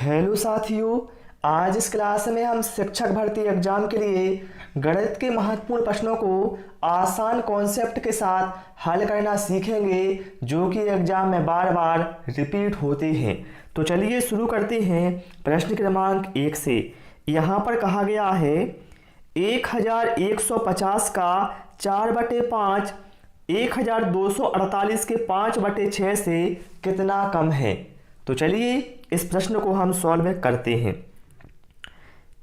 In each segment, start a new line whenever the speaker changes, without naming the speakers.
Hello साथियों, आज इस क्लास में हम शिक्षक भर्ती एग्जाम के लिए गणित के महत्वपूर्ण प्रश्नों को आसान कॉन्सेप्ट के साथ हल करना सीखेंगे जो कि एग्जाम में बार बार रिपीट होते हैं। तो चलिए शुरू करते हैं प्रश्न क्रमांक 1 से। यहाँ पर कहा गया है 1150 का 4/5 1248 के 5/6 से कितना कम है। तो चलिए इस प्रश्न को हम सॉल्व करते हैं।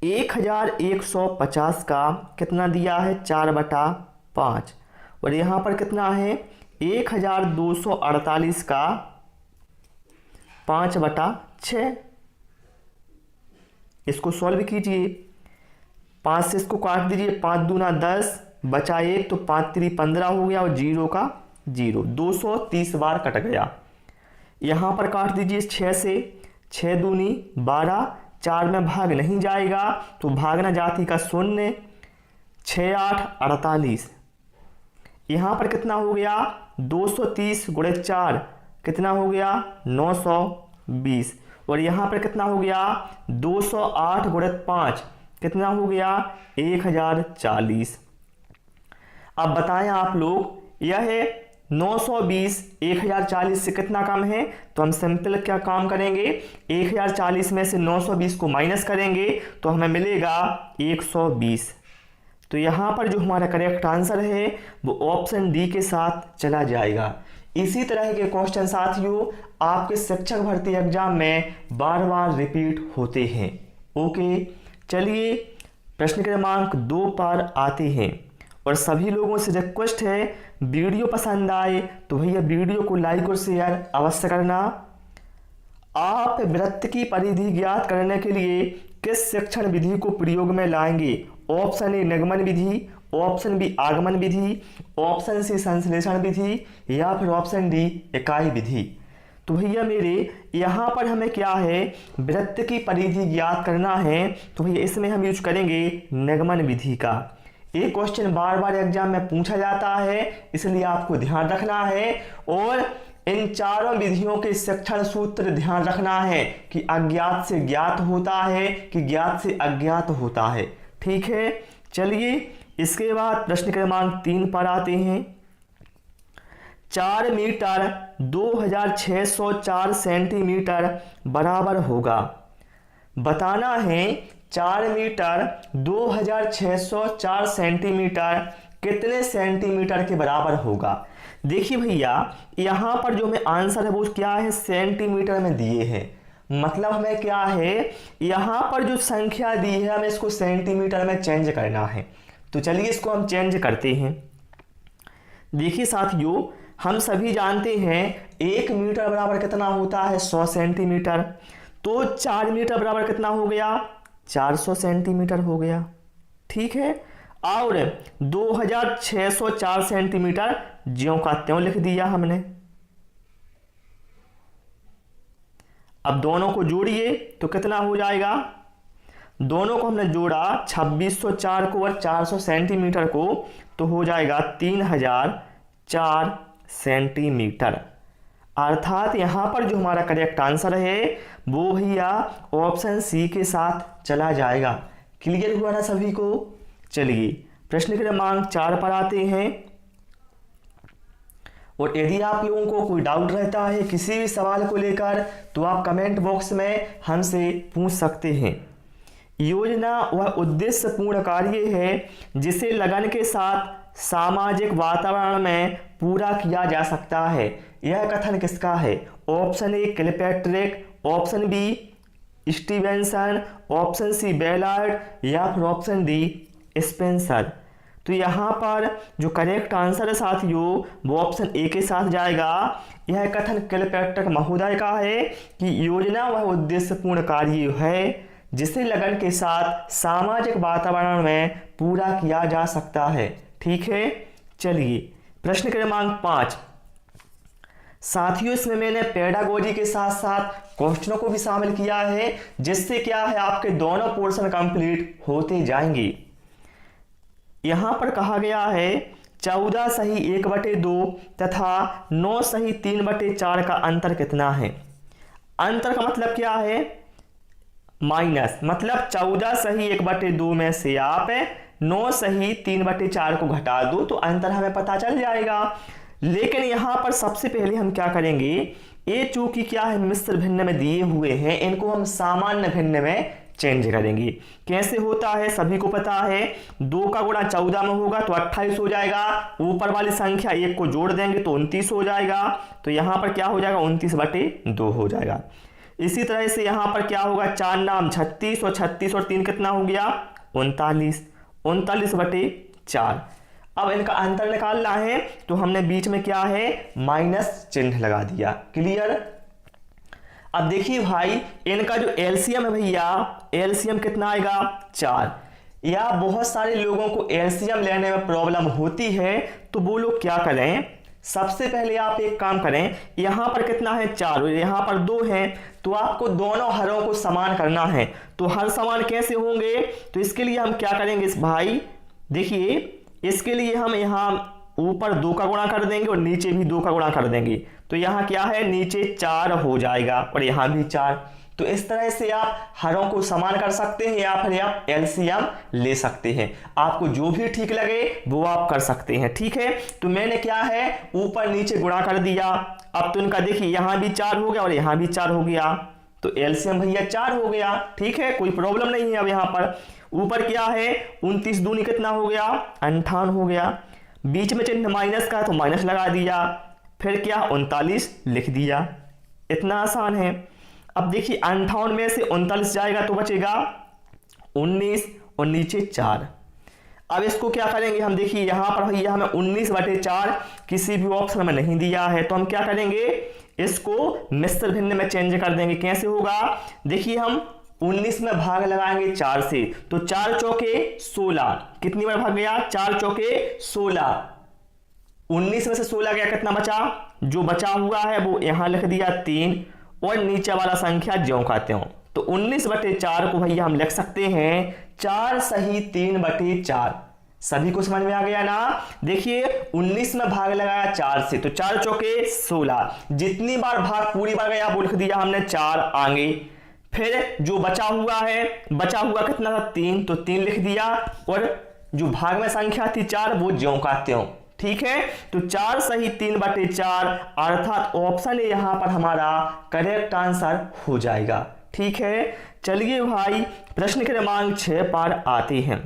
1150 का कितना दिया है 4/5 और यहाँ पर कितना है 1248 का 5/6। इसको सॉल्व कीजिए, 5 से इसको काट दीजिए, 5 दूना 10 बचा 1 तो 5 3 15 हो गया और 0 का 0, 230 बार कट गया। यहाँ पर काट दीजिए 6 से, 6 दूनी 12, 4 में भाग नहीं जाएगा तो भागना जाति का 0, 6 8 48। यहाँ पर कितना हो गया 230 गुणे 4 कितना हो गया 920 और यहाँ पर कितना हो गया 208 गुणे 5 कितना हो गया 1040। अब बताएं आप लोग यह 920 1040 से कितना कम है। तो हम सिंपल क्या काम करेंगे, 1040 में से 920 को माइनस करेंगे तो हमें मिलेगा 120। तो यहाँ पर जो हमारा करेक्ट आंसर है वो ऑप्शन डी के साथ चला जाएगा। इसी तरह के क्वेश्चन साथियों आपके शिक्षक भर्ती एग्जाम में बार बार रिपीट होते हैं। ओके, चलिए प्रश्न क्रमांक 2 पर आते हैं और सभी लोगों से रिक्वेस्ट है वीडियो पसंद आए तो भैया वीडियो को लाइक और शेयर अवश्य करना। आप वृत्त की परिधि ज्ञात करने के लिए किस शिक्षण विधि को प्रयोग में लाएंगे। ऑप्शन ए निगमन विधि, ऑप्शन बी आगमन विधि, ऑप्शन सी संश्लेषण विधि या फिर ऑप्शन डी इकाई विधि। तो भैया मेरे यहाँ पर हमें क्या है वृत्त की परिधि ज्ञात करना है तो भैया इसमें हम यूज करेंगे निगमन विधि का। एक क्वेश्चन बार बार एग्जाम में पूछा जाता है इसलिए आपको ध्यान रखना है और इन चारों विधियों के शिक्षण सूत्र ध्यान रखना है कि अज्ञात से ज्ञात होता है कि ज्ञात से अज्ञात होता है। ठीक है, चलिए इसके बाद प्रश्न क्रमांक 3 पर आते हैं। 4 मीटर 2604 सेंटीमीटर बराबर होगा। बताना है 4 मीटर 2604 सेंटीमीटर कितने सेंटीमीटर के बराबर होगा। देखिए भैया यहाँ पर जो हमें आंसर है वो क्या है सेंटीमीटर में दिए हैं, मतलब हमें क्या है यहाँ पर जो संख्या दी है हमें इसको सेंटीमीटर में चेंज करना है। तो चलिए इसको हम चेंज करते हैं। देखिए साथियों हम सभी जानते हैं 1 मीटर बराबर कितना होता है 100 सेंटीमीटर, तो 4 मीटर बराबर कितना हो गया 400 सेंटीमीटर हो गया। ठीक है, और 2604 सेंटीमीटर ज्यों का त्यों लिख दिया हमने। अब दोनों को जोड़िए तो कितना हो जाएगा, दोनों को हमने जोड़ा 2604 को और 400 सेंटीमीटर को तो हो जाएगा 3004 सेंटीमीटर। अर्थात यहाँ पर जो हमारा करेक्ट आंसर है वो भैया ऑप्शन सी के साथ चला जाएगा। क्लियर हुआ ना सभी को। चलिए प्रश्न क्रमांक 4 पर आते हैं और यदि आप लोगों को कोई डाउट रहता है किसी भी सवाल को लेकर तो आप कमेंट बॉक्स में हमसे पूछ सकते हैं। योजना वह उद्देश्यपूर्ण कार्य है जिसे लगन के साथ सामाजिक वातावरण में पूरा किया जा सकता है। यह कथन किसका है। Option A Kilpatrick, option B Stevenson, option C Ballard या फिर ऑप्शन डी स्पेंसर। तो यहाँ पर जो करेक्ट आंसर है साथियों वो ऑप्शन ए के साथ जाएगा। यह कथन किलपैट्रिक महोदय का है कि योजना वह उद्देश्यपूर्ण कार्य है जिसे लगन के साथ सामाजिक वातावरण में पूरा किया जा सकता है। ठीक है, चलिए प्रश्न क्रमांक 5। साथियों इसमें मैंने पेडागोजी के साथ साथ क्वेश्चनों को भी शामिल किया है जिससे क्या है आपके दोनों पोर्शन कंप्लीट होते जाएंगे। यहां पर कहा गया है 14 सही 1/2 तथा 9 सही 3/4 का अंतर कितना है। अंतर का मतलब क्या है, माइनस, मतलब 14 सही 1/2 में से आप 9 सही 3/4 को घटा दो तो अंतर हमें पता चल जाएगा। लेकिन यहां पर सबसे पहले हम क्या करेंगे, ये चूंकि क्या है मिश्र भिन्न में दिए हुए हैं, इनको हम सामान्य भिन्न में चेंज करेंगे। कैसे होता है सभी को पता है, 2 का गुणा 14 में होगा तो 28 हो जाएगा, ऊपर वाली संख्या 1 को जोड़ देंगे तो 29 हो जाएगा, तो यहां पर क्या हो जाएगा 29/2 हो जाएगा। इसी तरह से यहां पर क्या होगा, 4 नाम 36 और 36 और 3 कितना हो गया 39, 39/4। अब इनका अंतर निकालना है तो हमने बीच में क्या है माइनस चिन्ह लगा दिया। क्लियर। अब देखिए भाई इनका जो एलसीएम है भैया, एलसीएम कितना आएगा 4। या बहुत सारे लोगों को एलसीएम लेने में प्रॉब्लम होती है तो वो लोग क्या करें, सबसे पहले आप एक काम करें, यहां पर कितना है 4 और यहां पर 2 है, तो आपको दोनों हरों को समान करना है। तो हर समान कैसे होंगे, तो इसके लिए हम क्या करेंगे भाई, देखिए इसके लिए हम यहां ऊपर 2 का गुणा कर देंगे और नीचे भी 2 का गुणा कर देंगे, तो यहां क्या है नीचे 4 हो जाएगा और यहां भी 4। तो इस तरह से आप हरों को समान कर सकते हैं या फिर आप एलसीएम ले सकते हैं, आपको जो भी ठीक लगे वो आप कर सकते हैं। ठीक है, तो मैंने क्या है ऊपर नीचे गुणा कर दिया। अब तो इनका देखिए यहां भी 4 हो गया और यहां भी 4 हो गया, तो एलसीएम भैया 4 हो गया। ठीक है, कोई प्रॉब्लम नहीं है। अब यहां पर ऊपर क्या है 29 दूनी कितना हो गया 58 हो गया, बीच में चिन्ह माइनस का तो माइनस लगा दिया, फिर क्या 39 लिख दिया, इतना आसान है। अब देखिए 58 में से 39 जाएगा तो बचेगा 19 और नीचे 4। अब इसको क्या करेंगे हम, देखिए यहां पर भैया हमें 19/4 किसी भी ऑप्शन में नहीं दिया है, तो हम क्या करेंगे इसको मिश्र भिन्न में चेंज कर देंगे। कैसे होगा, देखिए हम 19 में भाग लगाएंगे 4 से, तो 4 चौके 16, कितनी बार भाग गया 4 चौके 16, 19 में से 16 गया, कितना बचा, जो बचा हुआ है वो यहां लिख दिया 3 और नीचे वाला संख्या ज्यों का त्यों। तो 19/4 को भैया हम लिख सकते हैं 4 सही 3/4। सभी को समझ में आ गया ना। देखिए 19 में भाग लगाया 4 से, तो 4 चौके 16, जितनी बार भाग पूरी बार गया वो लिख दिया हमने 4 आगे, फिर जो बचा हुआ है, बचा हुआ कितना था 3, तो 3 लिख दिया और जो भाग में संख्या थी 4 वो ज्यों का त्यों। ठीक है, तो 4 सही 3/4 अर्थात ऑप्शन ए यहां पर हमारा करेक्ट आंसर हो जाएगा। ठीक है, चलिए भाई प्रश्न क्रमांक 6 पर आते हैं।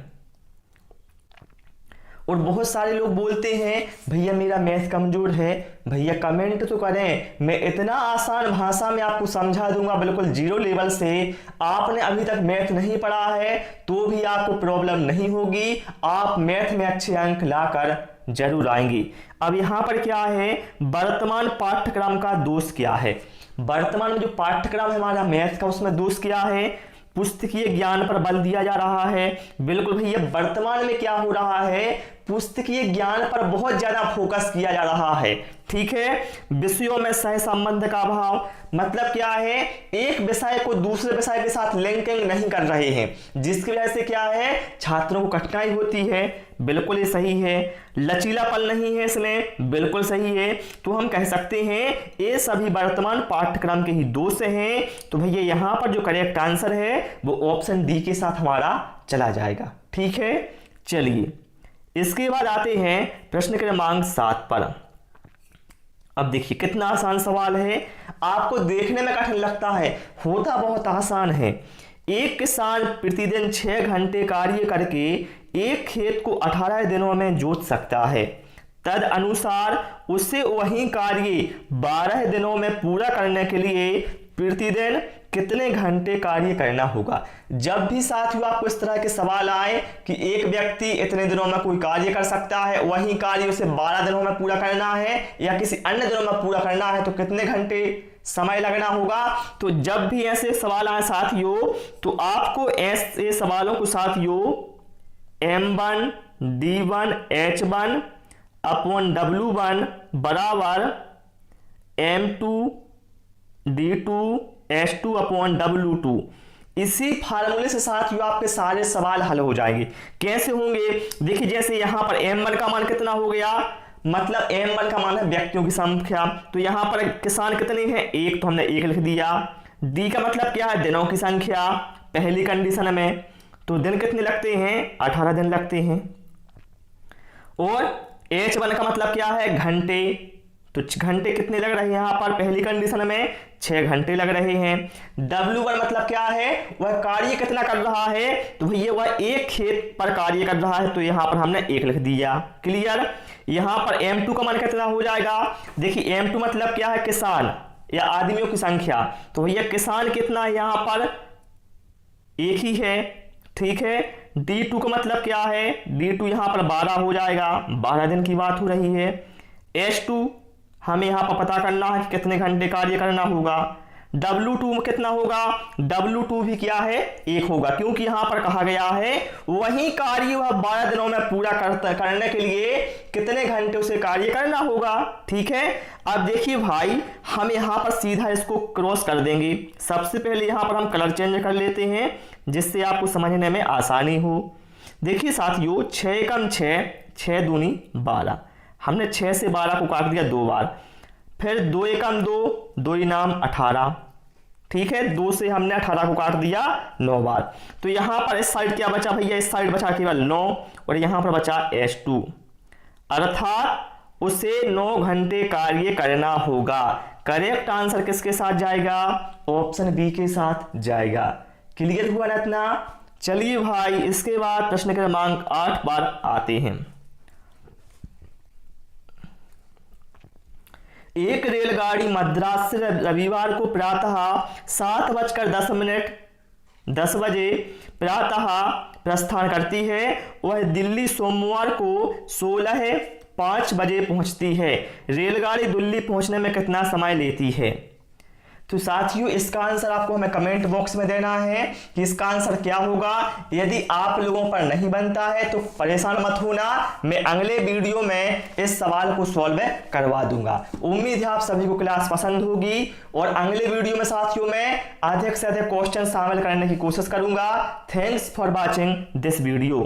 और बहुत सारे लोग बोलते हैं भैया मेरा मैथ कमजोर है, भैया कमेंट तो करें, मैं इतना आसान भाषा में आपको समझा दूंगा बिल्कुल जीरो लेवल से। आपने अभी तक मैथ नहीं पढ़ा है तो भी आपको प्रॉब्लम नहीं होगी, आप मैथ में अच्छे अंक लाकर जरूर आएंगे। अब यहां पर क्या है, वर्तमान पाठ्यक्रम का दोष क्या है, वर्तमान में जो पाठ्यक्रम है हमारा मैथ का उसमें दोष क्या है, पुस्तकीय ज्ञान पर बल दिया जा रहा है। बिल्कुल भैया वर्तमान में क्या हो रहा है, पुस्तकीय ज्ञान पर बहुत ज्यादा फोकस किया जा रहा है। ठीक है, विषयों में सह संबंध का अभाव, मतलब क्या है एक विषय को दूसरे विषय के साथ लिंकिंग नहीं कर रहे हैं, जिसकी वजह से क्या है छात्रों को कठिनाई होती है। बिल्कुल ये सही है। लचीलापन नहीं है इसमें, बिल्कुल सही है। तो हम कह सकते हैं ये सभी वर्तमान पाठ्यक्रम के ही दोष हैं। तो भैया यहां पर जो करेक्ट आंसर है वो ऑप्शन डी के साथ हमारा चला जाएगा। ठीक है, चलिए इसके बाद आते हैं प्रश्न क्रमांक 7 पर। अब देखिए कितना आसान सवाल है, आपको देखने में कठिन लगता है, होता बहुत आसान है। एक किसान प्रतिदिन 6 घंटे कार्य करके एक खेत को 18 दिनों में जोत सकता है, तद अनुसार उसे वही कार्य 12 दिनों में पूरा करने के लिए प्रतिदिन कितने घंटे कार्य करना होगा। जब भी साथियों आपको इस तरह के सवाल आए कि एक व्यक्ति इतने दिनों में कोई कार्य कर सकता है, वही कार्य उसे 12 दिनों में पूरा करना है या किसी अन्य दिनों में पूरा करना है, तो कितने घंटे समय लगना होगा। तो जब भी ऐसे सवाल आए साथियों, तो आपको ऐसे सवालों को साथियों M1 D1 H1 upon W1 बराबर M2 D2 H2 upon W2, इसी फार्मूले से साथियों आपके सारे सवाल हल हो जाएंगे। कैसे होंगे, देखिए जैसे यहां पर M1 का मान कितना हो गया, मतलब M1 का मान है व्यक्तियों की संख्या, तो यहां पर किसान कितने हैं, एक, तो हमने 1 लिख दिया। D का मतलब क्या है, दिनों की संख्या, पहली कंडीशन में, तो दिन कितने लगते हैं, 18 दिन लगते हैं। और H1 का मतलब क्या है, घंटे, तो घंटे कितने लग रहे हैं यहाँ पर, पहली कंडीशन में 6 घंटे लग रहे हैं। W1 मतलब क्या है, वह कार्य कितना कर रहा है, तो भैया वह एक खेत पर कार्य कर रहा है, तो यहाँ पर हमने 1 लिख दिया। क्लियर। यहाँ पर M2 का मान कितना हो जाएगा, देखिए M2 मतलब क्या है, किसान या आदमियों की संख्या, तो भैया किसान कितना है यहाँ पर, 1 ही है। ठीक है। D2 का मतलब क्या है, D2 यहाँ पर 12 हो जाएगा, 12 दिन की बात हो रही है। H2 हमें यहाँ पर पता करना है कि कितने घंटे कार्य करना होगा। W2 में कितना होगा, W2 भी क्या है, 1 होगा, क्योंकि यहाँ पर कहा गया है वही कार्य वह 12 दिनों में पूरा करने के लिए कितने घंटे उसे कार्य करना होगा। ठीक है। अब देखिए भाई, हम यहाँ पर सीधा इसको क्रॉस कर देंगे। सबसे पहले यहाँ पर हम कलर चेंज कर लेते हैं, जिससे आपको समझने में आसानी हो। देखिए साथियों, 6 एकम 6, 6 दूनी 12, हमने 6 से 12 को काट दिया 2 बार। फिर 2 एकम 2, 2 इनाम 18। ठीक है, 2 से हमने 18 को काट दिया 9 बार। तो यहाँ पर इस साइड क्या बचा भैया, इस साइड बचा केवल 9, और यहाँ पर बचा H2, अर्थात उसे 9 घंटे कार्य करना होगा। करेक्ट आंसर किसके साथ जाएगा, ऑप्शन बी के साथ जाएगा। क्लियर हुआ ना इतना। चलिए भाई, इसके बाद प्रश्न क्रमांक 8 पर आते हैं। एक रेलगाड़ी मद्रास से रविवार को प्रातः 7:10 बजे प्रातः प्रस्थान करती है। वह दिल्ली सोमवार को 16:05 बजे पहुंचती है। रेलगाड़ी दिल्ली पहुंचने में कितना समय लेती है। तो साथियों, इसका आंसर आपको हमें कमेंट बॉक्स में देना है कि इसका आंसर क्या होगा। यदि आप लोगों पर नहीं बनता है तो परेशान मत होना, मैं अगले वीडियो में इस सवाल को सॉल्व करवा दूंगा। उम्मीद है आप सभी को क्लास पसंद होगी, और अगले वीडियो में साथियों मैं अधिक से अधिक क्वेश्चन शामिल करने की कोशिश करूंगा। Thanks for watching this video.